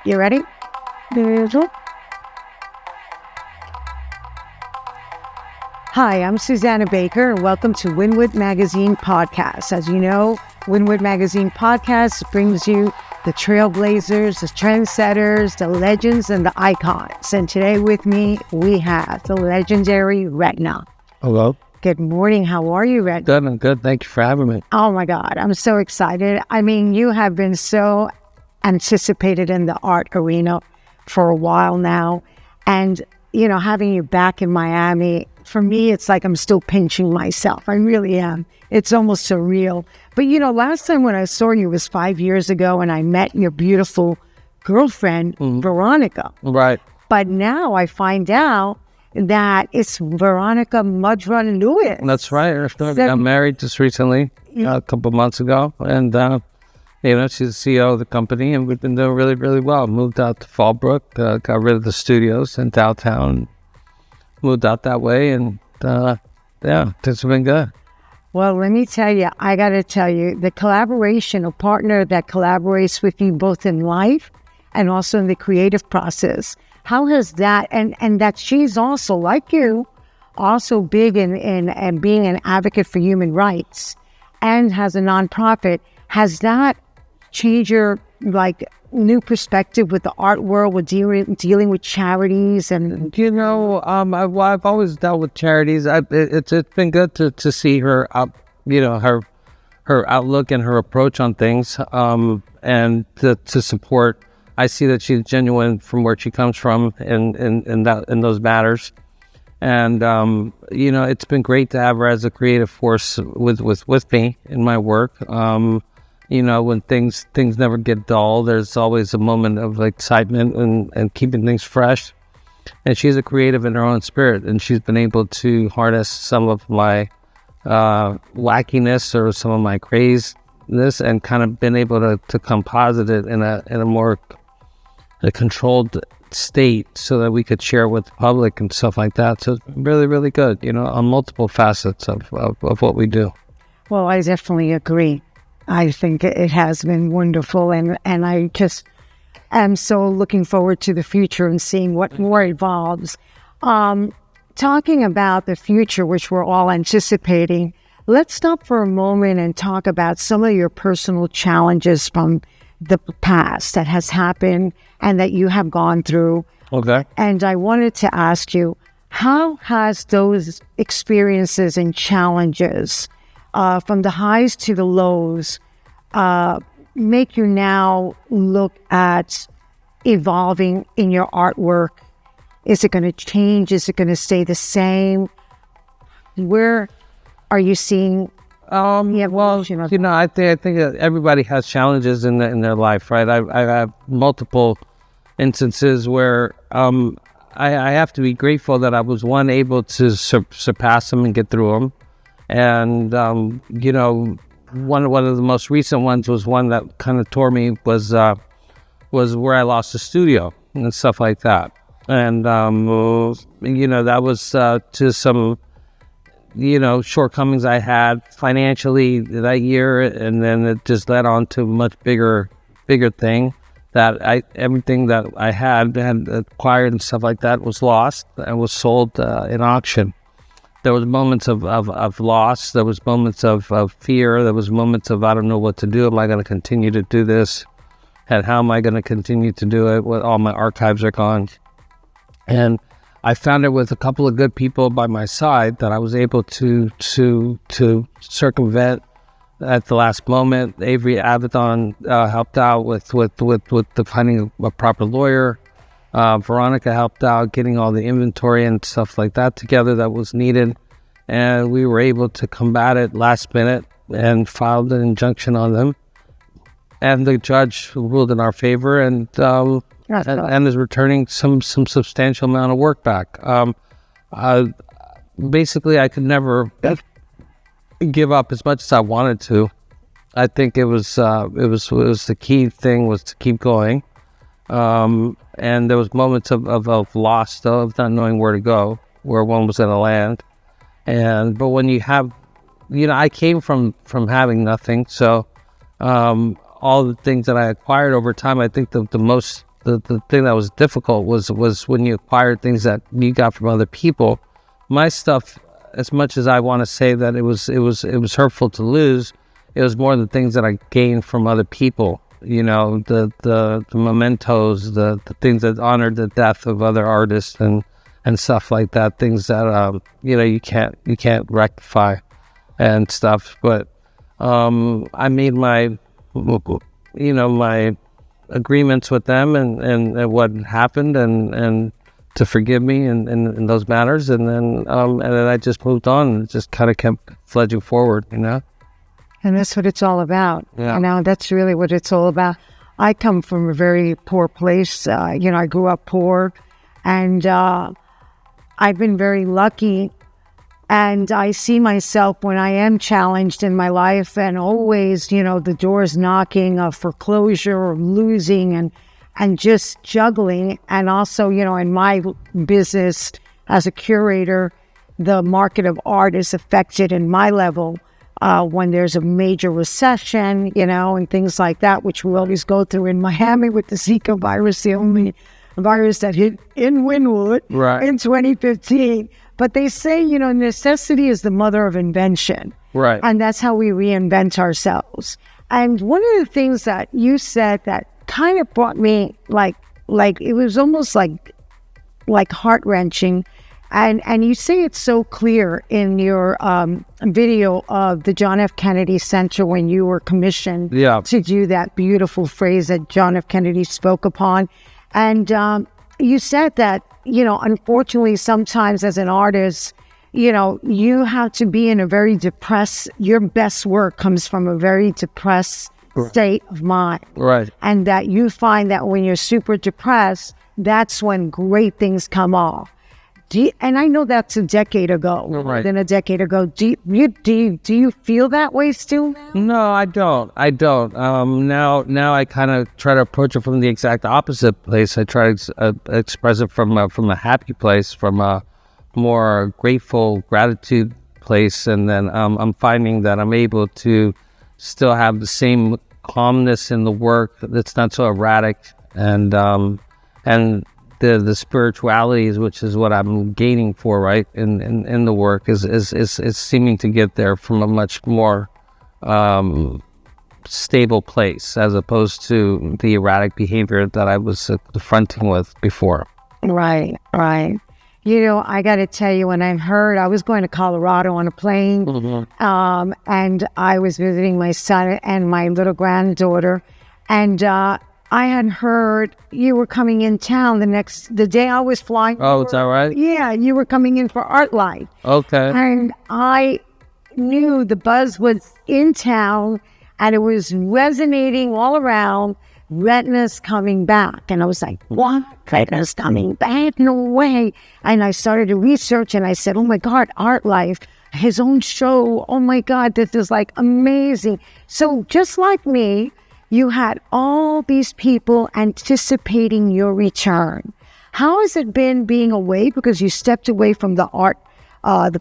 You ready? Hi, I'm Susanna Baker, and welcome to Wynwood Magazine Podcast. As you know, Wynwood Magazine Podcast brings you the trailblazers, the trendsetters, the legends, and the icons. And today with me, we have the legendary Retna. Hello. Good morning. How are you, Retna? Good, I'm good. Thank you for having me. Oh my God, I'm so excited. I mean, you have been so anticipated in the art arena for a while now. And, you know, having you back in Miami, for me, it's like I'm still pinching myself. I really am. It's almost surreal. But, you know, last time when I saw you was 5 years ago, and I met your beautiful girlfriend, Veronica. Right. But now I find out that it's Veronica Mudrun Lewis. That's right. I got married just recently, a couple of months ago. And, you know, she's the CEO of the company, and we've been doing really, really well. Moved out to Fallbrook, got rid of the studios in downtown, moved out that way, and, yeah, things have been good. Well, let me tell you, I got to tell you, the collaboration, a partner that collaborates with you both in life and also in the creative process, how has that, and that she's also, like you, also big in being an advocate for human rights and has a nonprofit, has that changed your, like, new perspective with the art world, with dealing with charities? And you know, I've always dealt with charities. It's been good to see her you know, her outlook and her approach on things, and to support. I see that she's genuine from where she comes from in those matters, and you know, it's been great to have her as a creative force with me in my work. You know, when things never get dull, there's always a moment of excitement and keeping things fresh. And she's a creative in her own spirit, and she's been able to harness some of my wackiness or some of my craziness and kind of been able to composite it in a more controlled state so that we could share with the public and stuff like that. So it's really, really good, you know, on multiple facets of what we do. Well, I definitely agree. I think it has been wonderful, and I just am so looking forward to the future and seeing what more evolves. Talking about the future, which we're all anticipating, let's stop for a moment and talk about some of your personal challenges from the past that has happened and that you have gone through. Okay. And I wanted to ask you, how has those experiences and challenges from the highs to the lows, make you now look at evolving in your artwork? Is it going to change? Is it going to stay the same? Where are you seeing the evolution of you know, I think that everybody has challenges in their life, right? I have multiple instances where I have to be grateful that I was able to surpass them and get through them. And, you know, one of the most recent ones was one that kind of tore me was where I lost the studio and stuff like that. And, you know, that was to some, you know, shortcomings I had financially that year. And then it just led on to a much bigger thing that everything that I had acquired and stuff like that was lost and was sold in auction. There was moments of loss. There was moments of fear. There was moments of, I don't know what to do. Am I going to continue to do this? And how am I going to continue to do it when all my archives are gone? And I found it with a couple of good people by my side that I was able to circumvent at the last moment. Avery Avedon helped out with the finding a proper lawyer. Veronica helped out getting all the inventory and stuff like that together that was needed, and we were able to combat it last minute and filed an injunction on them, and the judge ruled in our favor and is returning some substantial amount of work back. Basically, I could never give up as much as I wanted to. I think it was the key thing was to keep going. And there was moments of loss, though, of not knowing where to go, where one was going to land. But when you have, you know, I came from having nothing. So, all the things that I acquired over time, I think the most the thing that was difficult was when you acquired things that you got from other people. My stuff, as much as I want to say that it was hurtful to lose, it was more the things that I gained from other people. The mementos, the things that honored the death of other artists and stuff like that. Things that you can't rectify and stuff. But I made my my agreements with them and what happened and to forgive me in those matters, and then I just moved on and just kind of kept fledging forward, And that's what it's all about. Yeah. That's really what it's all about. I come from a very poor place. I grew up poor, and I've been very lucky. And I see myself when I am challenged in my life, and always, the doors knocking of foreclosure or losing and just juggling. And also, in my business as a curator, the market of art is affected in my level when there's a major recession, and things like that, which we always go through in Miami with the Zika virus, the only virus that hit in Wynwood in 2015. But they say, necessity is the mother of invention. Right. And that's how we reinvent ourselves. And one of the things that you said that kind of brought me like it was almost like heart-wrenching. And you say it's so clear in your video of the John F. Kennedy Center when you were commissioned to do that beautiful phrase that John F. Kennedy spoke upon. And you said that, unfortunately, sometimes as an artist, you have to be in a very depressed, your best work comes from a very depressed state of mind. Right. And that you find that when you're super depressed, that's when great things come off. And I know that's a decade ago, more than a decade ago. Do you feel that way still now? No, I don't. Now I kind of try to approach it from the exact opposite place. I try to express it from a happy place, from a more grateful gratitude place, and then I'm finding that I'm able to still have the same calmness in the work that's not so erratic, and the spiritualities, which is what I'm gaining for, right, in the work, is seeming to get there from a much more stable place, as opposed to the erratic behavior that I was confronting with before. Right. I got to tell you, when I was going to Colorado on a plane, and I was visiting my son and my little granddaughter, and I had heard you were coming in town the day I was flying. Oh, is that right? Yeah, you were coming in for Art Life. Okay. And I knew the buzz was in town, and it was resonating all around. Retna's coming back. And I was like, what? Retna's coming back? No way. And I started to research, and I said, oh my God, Art Life, his own show. Oh my God, this is like amazing. So just like me, you had all these people anticipating your return. How has it been being away? Because you stepped away from the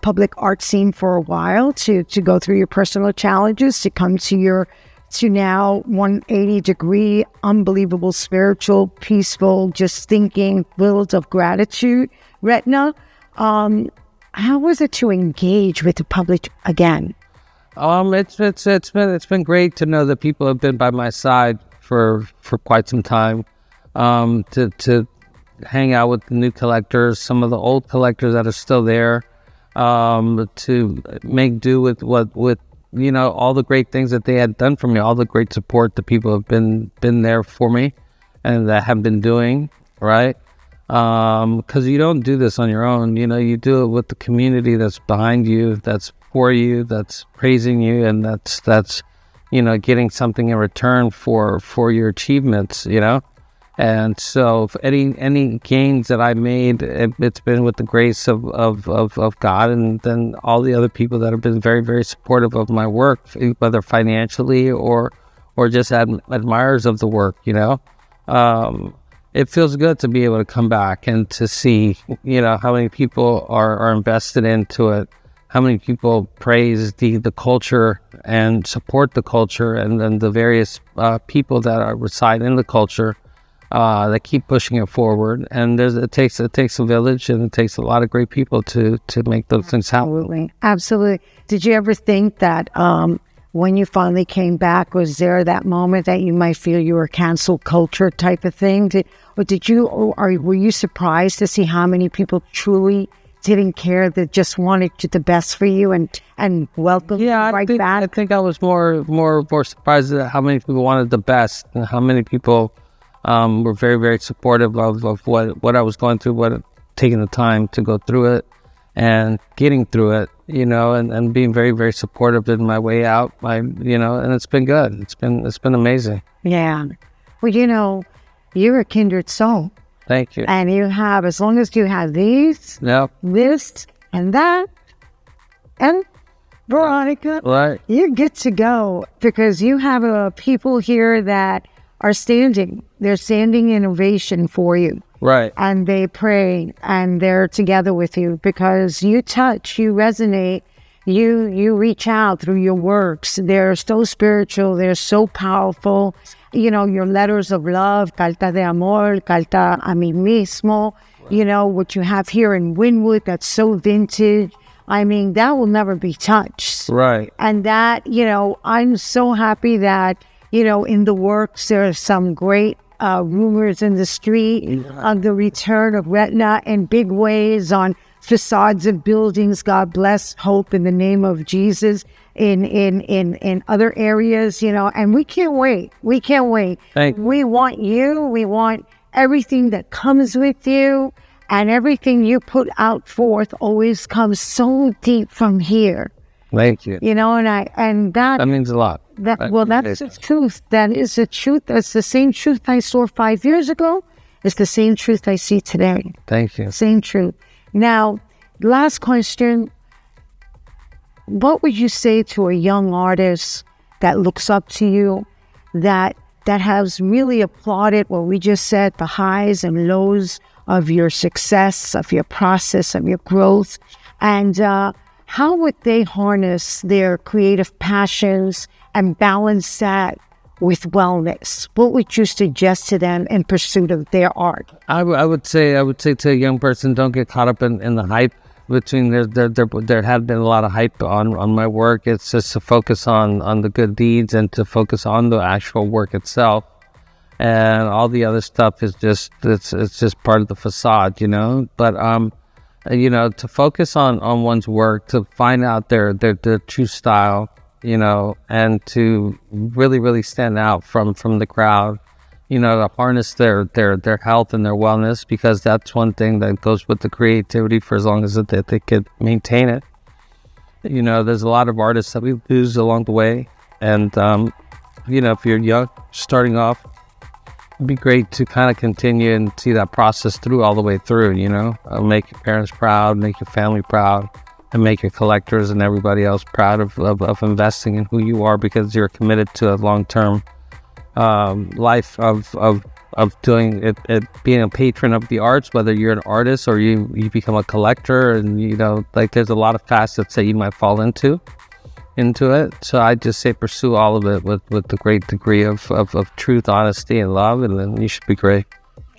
public art scene for a while to go through your personal challenges, to come to now 180-degree, unbelievable, spiritual, peaceful, just thinking, filled of gratitude. Retna, how was it to engage with the public again? It's been great to know that people have been by my side for quite some time. To hang out with the new collectors, some of the old collectors that are still there, to make do with all the great things that they had done for me, all the great support that people have been there for me, and that have been doing, right? Because you don't do this on your own. You do it with the community that's behind you, that's for you, that's praising you, and that's getting something in return for your achievements, And so if any gains that I made, it's been with the grace of God, and then all the other people that have been very, very supportive of my work, whether financially or just admirers of the work, It feels good to be able to come back and to see, how many people are invested into it, how many people praise the culture and support the culture, and then the various people that reside in the culture. that keep pushing it forward. And it takes a village, and it takes a lot of great people to make those things happen. Absolutely. Did you ever think that when you finally came back, was there that moment that you might feel you were cancel culture type of thing? Were you surprised to see how many people truly didn't care, that just wanted the best for you and welcome you right back? I think I was more surprised at how many people wanted the best, and how many people were very, very supportive of what I was going through, taking the time to go through it and getting through it, and being very, very supportive in my way out. And it's been good. It's been amazing. Yeah. Well, you're a kindred soul. Thank you. And you have, as long as you have these, this, and that, and Veronica, right, you're good to go, because you have people here that are standing. They're standing innovation for you. Right. And they pray, and they're together with you, because you touch, you resonate, you reach out through your works. They're so spiritual. They're so powerful. Your letters of love, carta de amor, carta a mí mismo, what you have here in Wynwood, that's so vintage. I mean, that will never be touched. Right. And that, I'm so happy that, in the works, there are some great rumors in the street of the return of Retna in big ways on facades of buildings. God bless, hope in the name of Jesus in other areas, and we can't wait. We can't wait. We want you. We want everything that comes with you, and everything you put out forth always comes so deep from here. Thank you. And that means a lot. That's the truth. That is the truth. That's the same truth I saw 5 years ago. It's the same truth I see today. Thank you. Same truth. Now, last question. What would you say to a young artist that looks up to you, that has really applauded what we just said, the highs and lows of your success, of your process, of your growth, and how would they harness their creative passions and balance that with wellness? What would you suggest to them in pursuit of their art? I would say to a young person, don't get caught up in the hype. There had been a lot of hype on my work. It's just to focus on the good deeds, and to focus on the actual work itself, and all the other stuff is just it's just part of the facade, But to focus on one's work, to find out their true style, and to really, really stand out from the crowd, to harness their health and their wellness, because that's one thing that goes with the creativity for as long as they could maintain it. There's a lot of artists that we lose along the way, and if you're young, starting off, it'd be great to kind of continue and see that process through all the way through. Make your parents proud, make your family proud, and make your collectors and everybody else proud of investing in who you are, because you're committed to a long-term life of doing it, being a patron of the arts, whether you're an artist or you become a collector, and there's a lot of facets that you might fall into it. So I just say pursue all of it with the great degree of truth, honesty, and love, and then you should be great.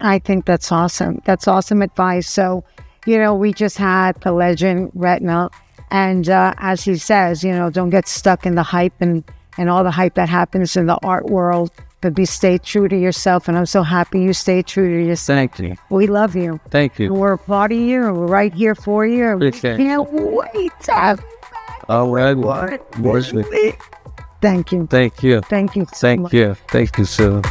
I think that's awesome. That's awesome advice. So we just had the legend Retna, and as he says, don't get stuck in the hype and all the hype that happens in the art world, but stay true to yourself. And I'm so happy you stay true to yourself. Thank you. We love you. Thank you. And we're applauding you, and we're right here for you. We can't wait to have you back. All right. Thank you. Thank you. Thank you. Thank you. Thank you, Sue.